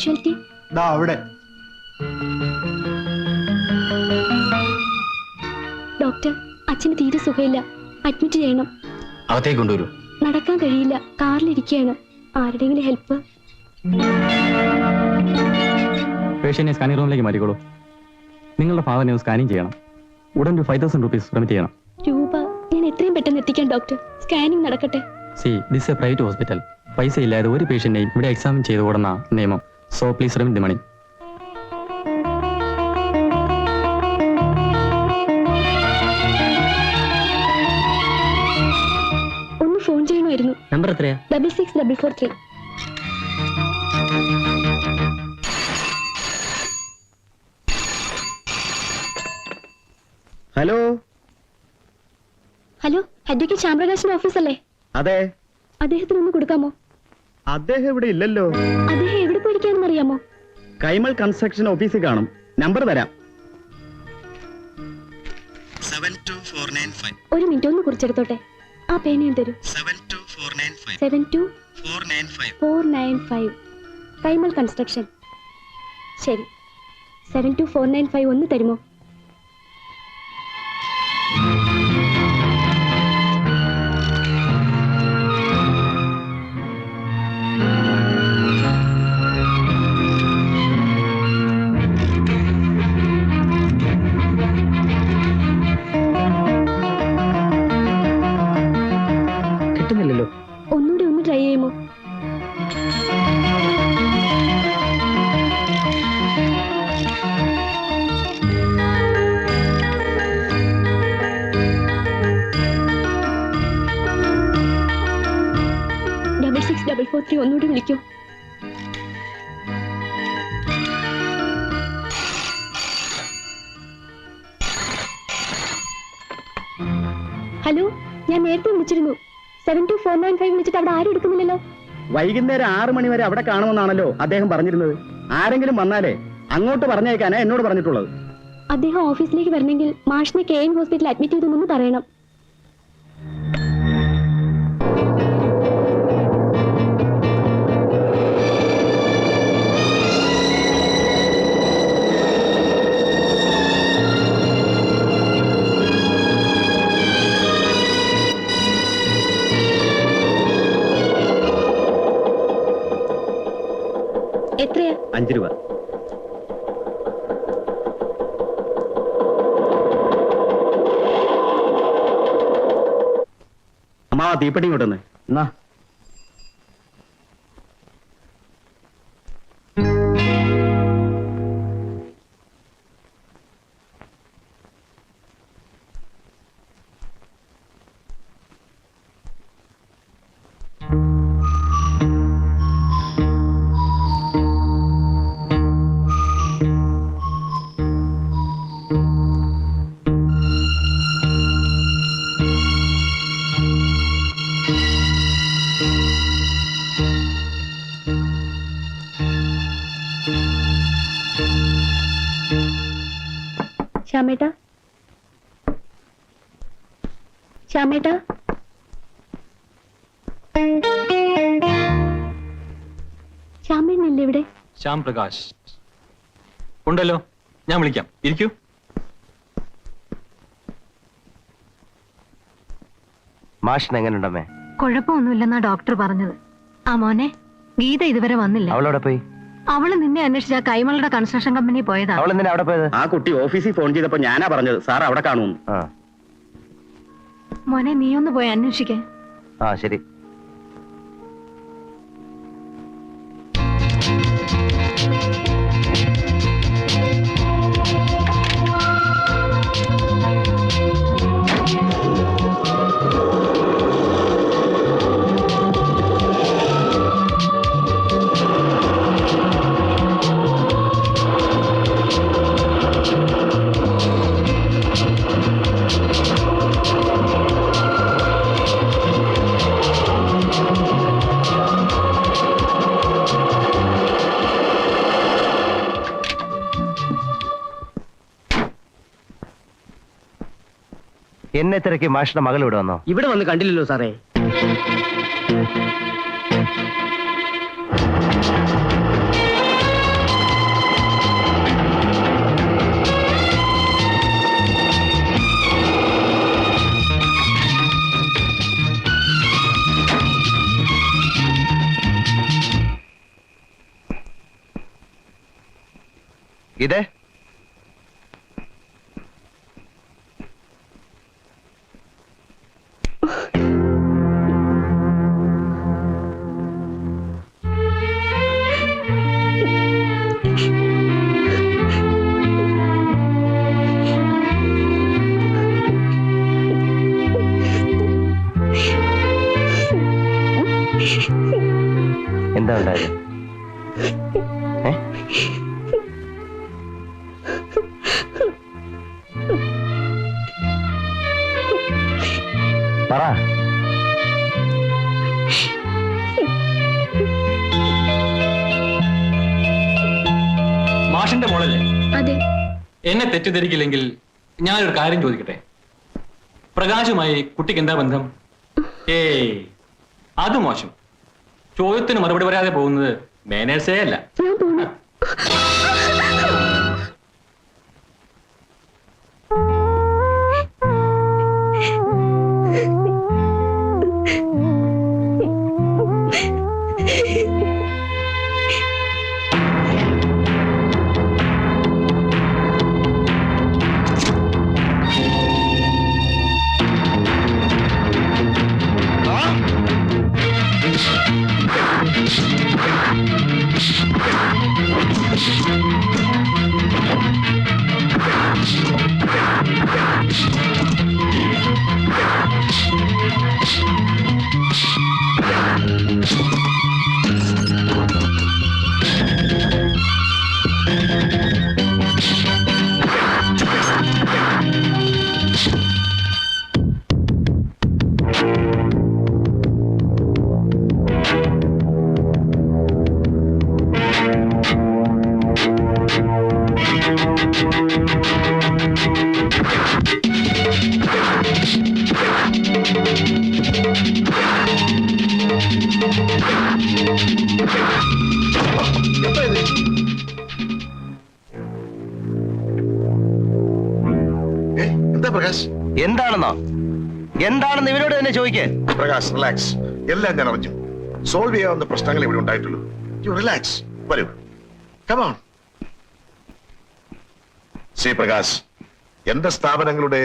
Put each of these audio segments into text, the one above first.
Casualty? ദാ അവിടെ. Doctor, അച്ഛന് തീരെ സുഖമില്ല. അഡ്മിറ്റ് ചെയ്യണം. അകത്തേക്ക് കൊണ്ടുവരൂ. നടക്കാൻ കഴിയില്ല, കാറിലിരിക്കുകയാണ്. ആരുടെയെങ്കിലും ഹെൽപ്പ്? പേഷ്യന്റിനെ സ്കാനിംഗ് റൂമിലേക്ക് മാറ്റിക്കോളൂ. നിങ്ങളുടെ ഫാദറിനെ സ്കാനിങ് ചെയ്യണം. ഉടൻ ഒരു 5000 rupees റെമിറ്റ് ചെയ്യണം. രൂപ ഞാൻ എത്രയും പെട്ടെന്ന് എത്തിക്കാം ഡോക്ടർ. സ്കാനിംഗ് നടക്കട്ടെ. This a private hospital. പൈസ ഇല്ലാതെ ഒരു പേഷ്യന്റിനെയും ഇവിടെ എക്സാമിൻ ചെയ്തു കൊടുന്ന നിയമം. So please remit the money. ഒന്ന് ഫോൺ ചെയ്യണമായിരുന്നു. നമ്പർ എത്രയാ? 66443. ഹലോ ഹലോ, അഡ്വക്കേറ്റ് ശ്യാമപ്രകാശിന്റെ ഓഫീസല്ലേ? അതെ. അദ്ദേഹത്തിന് ഒന്ന് കൊടുക്കാമോ? അദ്ദേഹം ഇവിടെ ഇല്ലല്ലോ. അദ്ദേഹം എവിടെ പോയിരിക്കാണെന്ന് അറിയാമോ? കൈമൾ കൺസ്ട്രക്ഷൻ ഓഫീസിൽ കാണും. നമ്പർ തരാം. 72495. ഒരു മിനിറ്റ്, ഒന്ന് കുറിച്ചെടുത്തോട്ടെ. ആ പേനയും തരൂ. 72495. 72495. കൈമൾ കൺസ്ട്രക്ഷൻ. ശരി, 72495 ഒന്ന് തരുമോ? കിട്ടുന്നില്ലല്ലോ. ഒന്നുകൂടി ഒന്ന് ട്രൈ ചെയ്യുമോ? ഡബിൾ 64443 ഒന്നുകൂടി വിളിക്കൂ. ഹലോ, ഞാൻ നേരത്തെ വിളിച്ചിരുന്നു. 72495 വിളിച്ചിട്ട് അവിടെ ആരും എടുക്കുന്നില്ലല്ലോ. വൈകുന്നേരം 6 മണി വരെ അവിടെ കാണുമെന്നാണല്ലോ അദ്ദേഹം പറഞ്ഞിരുന്നത്. ആരെങ്കിലും വന്നാലേ അങ്ങോട്ട് പറഞ്ഞേക്കാനാ എന്നോട് പറഞ്ഞിട്ടുള്ളത്. അദ്ദേഹം ഓഫീസിലേക്ക് വരണമെങ്കിൽ മാഷിനെ KM ഹോസ്പിറ്റലിൽ അഡ്മിറ്റ് ചെയ്തെന്ന് പറയണം. എത്രയാ? 5 രൂപ. അമ്മാവ തീപ്പെട്ടി കൊണ്ടുവന്നേ. എന്നാ ശ്യാമേട്ടാ, ശ്യാമേട്ടാ, ശ്യാമേട്ടനല്ലേ ഇവിടെ? ശ്യാം പ്രകാശ് ഉണ്ടല്ലോ, ഞാൻ വിളിക്കാം. ഇരിക്കൂ. മാഷിന് എങ്ങനെയുണ്ടമ്മേ? കുഴപ്പമൊന്നുമില്ലെന്നാ ഡോക്ടർ പറഞ്ഞത്. ആ മോനെ, ഗീത ഇതുവരെ വന്നില്ല. അവളവിടെ പോയി? അവള് നിന്നെ അന്വേഷിച്ച കൈമളുടെ കൺസ്ട്രക്ഷൻ കമ്പനി പോയതാ. അവൾ എന്തിനാ അവിടെ പോയത്? ആ കുട്ടി ഓഫീസിൽ ഫോൺ ചെയ്തപ്പോ ഞാനാ പറഞ്ഞത് സാർ അവിടെ കാണുമെന്ന്. മോനെ, നീ ഒന്ന് പോയി അന്വേഷിക്കേ. ആ ശരി. എന്നെ തിരക്കി മാഷിന്റെ മകൾ ഇവിടെ വന്നോ? ഇവിടെ വന്ന് കണ്ടില്ലല്ലോ സാറേ. ഇത് എന്താ ഉണ്ടായത്? ഏ? പറ. മാഷിന്റെ മോളല്ലേ? അതെ. എന്നെ തെറ്റിദ്ധരിക്കില്ലെങ്കിൽ ഞാനൊരു കാര്യം ചോദിക്കട്ടെ. പ്രകാശുമായി കുട്ടിക്ക് എന്താ ബന്ധം? ഏയ്, അത് മോശം. ചോദ്യത്തിന് മറുപടി പറയാതെ പോകുന്നത് മാനേഴ്സേ അല്ല. ഞാൻ പോണു. പ്രകാശ്, എന്താണെന്നോ? എന്താണെന്ന് ഇവരോട് തന്നെ ചോദിക്കേ. പ്രകാശ്, റിലാക്സ്. എല്ലാം ഞാൻ അറിഞ്ഞു. സോൾവ് ചെയ്യാവുന്ന പ്രശ്നങ്ങൾ ഇവിടെ ഉണ്ടായിട്ടുള്ളൂ. U relax. വരൂ, കം ഓൺ. ശ്രീ പ്രകാശ്, എന്റെ സ്ഥാപനങ്ങളുടെ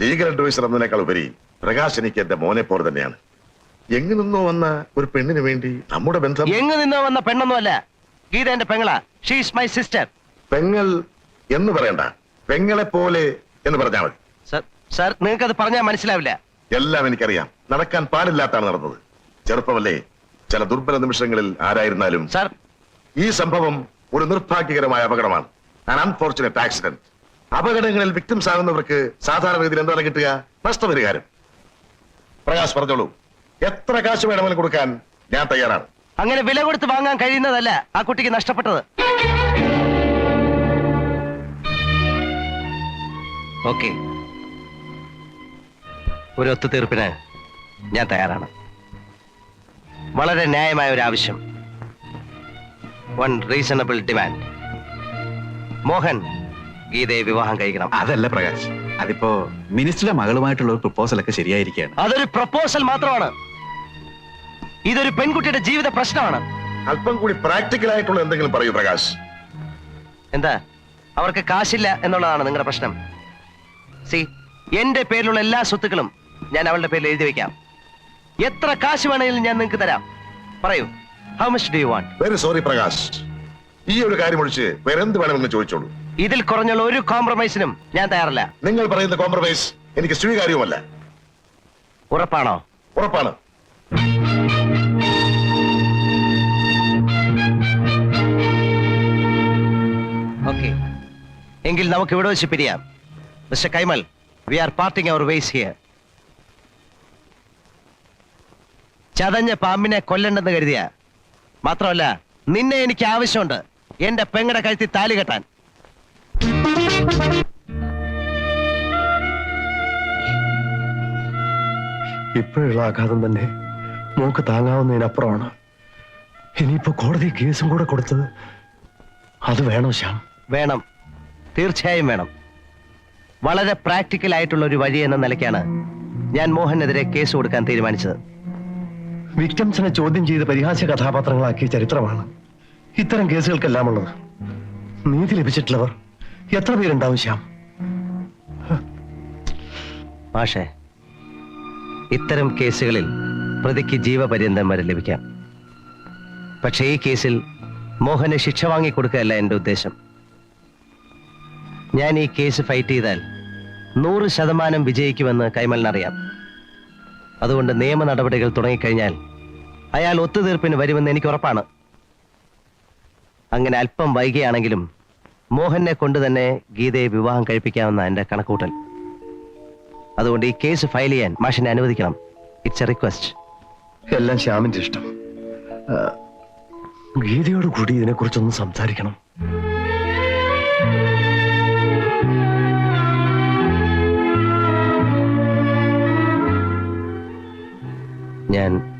ലീഗൽ അഡ്വൈസർ എന്നതിനേക്കാൾ ഉപരി പ്രകാശ് എനിക്ക് എന്റെ മോനെ പോലെ തന്നെയാണ്. എങ്ങു നിന്നോ വന്ന ഒരു പെണ്ണിന് വേണ്ടി നമ്മുടെ ബന്ധം. എങ്ങു നിന്നോ വന്ന പെണ്ണൊന്നുമല്ല, ഗീത എന്റെ പെങ്ങളാ. She is my sister. പെങ്ങൾ എന്ന് പറയണ്ട, പെങ്ങളെ പോലെ എന്ന് പറഞ്ഞാൽ മതി. സർ, നിങ്ങൾക്ക് അത് പറഞ്ഞാൽ മനസ്സിലാവില്ല. എല്ലാം എനിക്കറിയാം. നടക്കാൻ പാടില്ലാത്താണ് നടന്നത്. ചെറുപ്പമല്ലേ, ചില ദുർബല നിമിഷങ്ങളിൽ ആരായിരുന്നാലും. സർ, ഈ സംഭവം ഒരു നിർഭാഗ്യകരമായ അപകടമാണ്. An unfortunate accident. അപകടങ്ങളിൽ വിക്ടിംസ് ആകുന്നവർക്ക് സാധാരണ രീതിയിൽ എന്താണ് കിട്ടുക? നഷ്ടപരിഹാരം. പ്രകാശ് പറഞ്ഞോളൂ, എത്ര കാശ് വേണമെങ്കിലും കൊടുക്കാൻ ഞാൻ തയ്യാറാണ്. അങ്ങനെ വില കൊടുത്ത് വാങ്ങാൻ കഴിയുന്നതല്ല ആ കുട്ടിക്ക് നഷ്ടപ്പെട്ടത്. ഓക്കെ, ഒരു ഒത്തുതീർപ്പിന് ഞാൻ തയ്യാറാണ്. വളരെ ന്യായമായ ഒരു ആവശ്യം. One reasonable demand. മോഹൻ ഗീതയെ വിവാഹം കഴിക്കണം. അതല്ല പ്രകാശ്, അതിപ്പോ മിനിസ്റ്ററുടെ മകളുമായിട്ടുള്ള ഒരു പ്രപ്പോസൽ ഒക്കെ ശരിയായിരിക്കുകയാണ്. അതൊരു പ്രപ്പോസൽ മാത്രമാണ്. ഇതൊരു പെൺകുട്ടിയുടെ ജീവിത പ്രശ്നമാണ്. അല്പം കൂടി പ്രാക്ടിക്കൽ ആയിട്ടുള്ള എന്തെങ്കിലും പറയൂ പ്രകാശ്. എന്താ, അവർക്ക് കാശില്ല എന്നുള്ളതാണ് നിങ്ങളുടെ പ്രശ്നം? സി, എന്റെ പേരിലുള്ള എല്ലാ സ്വത്തുക്കളും ഞാൻ അവളുടെ പേരിൽ എഴുതി വെക്കാം. എത്ര കാശ് വേണമെങ്കിലും ഞാൻ നിങ്ങൾക്ക് തരാം. പറയൂ, how much do you want? Very sorry Prakash, ഈ ഒരു കാര്യം ഒഴിച്ച് വേറെ എന്ത് വേണമെന്ന് ചോദിച്ചോളൂ. ഇതിൽ കുറഞ്ഞുള്ള ഒരു കോംപ്രമൈസിനും ഞാൻ തയ്യാറല്ല. നിങ്ങൾ പറയുന്ന കോംപ്രമൈസ് എനിക്ക് സ്വീകാര്യവുമല്ല. ഉറപ്പാണോ? ഉറപ്പാണ്. ഓക്കെ, എങ്കിൽ നമുക്ക് ഇവിടെ വെച്ച് പിരിയാം. Mister Kaimal, we are parting our ways here. ചതഞ്ഞ പാമ്പിനെ കൊല്ലണ്ടെന്ന് കരുതിയ മാത്രമല്ല, നിന്നെ എനിക്ക് ആവശ്യമുണ്ട് എന്റെ പെങ്ങടെ കഴുത്തിൽ താലി കെട്ടാൻ. ഇപ്പോഴുള്ള ആഘാതം തന്നെ മോക്ക് താങ്ങാവുന്നതിനപ്പുറമാണ്. ഇനിയിപ്പോ കോടതി കേസും കൂടെ കൊടുത്തത് അത് വേണോ ശ്യാം? വേണം, തീർച്ചയായും വേണം. വളരെ പ്രാക്ടിക്കൽ ആയിട്ടുള്ള ഒരു വഴി എന്ന നിലയ്ക്കാണ് ഞാൻ മോഹനെതിരെ കേസ് കൊടുക്കാൻ തീരുമാനിച്ചത്. വിക്ടിംസിനെ ചോദ്യം ചെയ്ത് പരിഹാസ്യ കഥാപാത്രങ്ങളാക്കിയ ചരിത്രമാണ് ഇത്തരം കേസുകൾക്കെല്ലാം ഉള്ളത്. നീതി ലഭിച്ചിട്ടുള്ളവർ എത്ര പേരുണ്ടാവും ശ്യാം? മാഷേ, ഇത്തരം കേസുകളിൽ പ്രതിക്ക് ജീവപര്യന്തം വരെ ലഭിക്കാം. പക്ഷേ ഈ കേസിൽ മോഹന് ശിക്ഷ വാങ്ങിക്കൊടുക്കുകയല്ല എന്റെ ഉദ്ദേശം. ഞാൻ ഈ കേസ് ഫൈറ്റ് ചെയ്താൽ 100% വിജയിക്കുമെന്ന് കൈമലിനറിയാം. അതുകൊണ്ട് നിയമ നടപടികൾ തുടങ്ങിക്കഴിഞ്ഞാൽ അയാൾ ഒത്തുതീർപ്പിന് വരുമെന്ന് എനിക്ക് ഉറപ്പാണ്. അങ്ങനെ അല്പം വൈകിയാണെങ്കിലും മോഹനെ കൊണ്ട് തന്നെ ഗീതയെ വിവാഹം കഴിപ്പിക്കാമെന്ന എന്റെ കണക്കൂട്ടൽ. അതുകൊണ്ട് ഈ കേസ് ഫയൽ ചെയ്യാൻ മാഷിനെ അനുവദിക്കണം. It's A request. എല്ലാം ശ്യാമിന്റെ ഇഷ്ടം. ഗീതയോട് കൂടി ഇതിനെക്കുറിച്ചൊന്ന് സംസാരിക്കണം.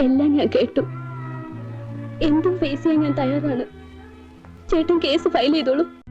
എല്ലാം ഞാൻ കേട്ടു. എന്തും ഫേസ് ചെയ്യാൻ ഞാൻ തയ്യാറാണ്. ചേട്ടൻ കേസ് ഫയൽ ചെയ്തോളൂ.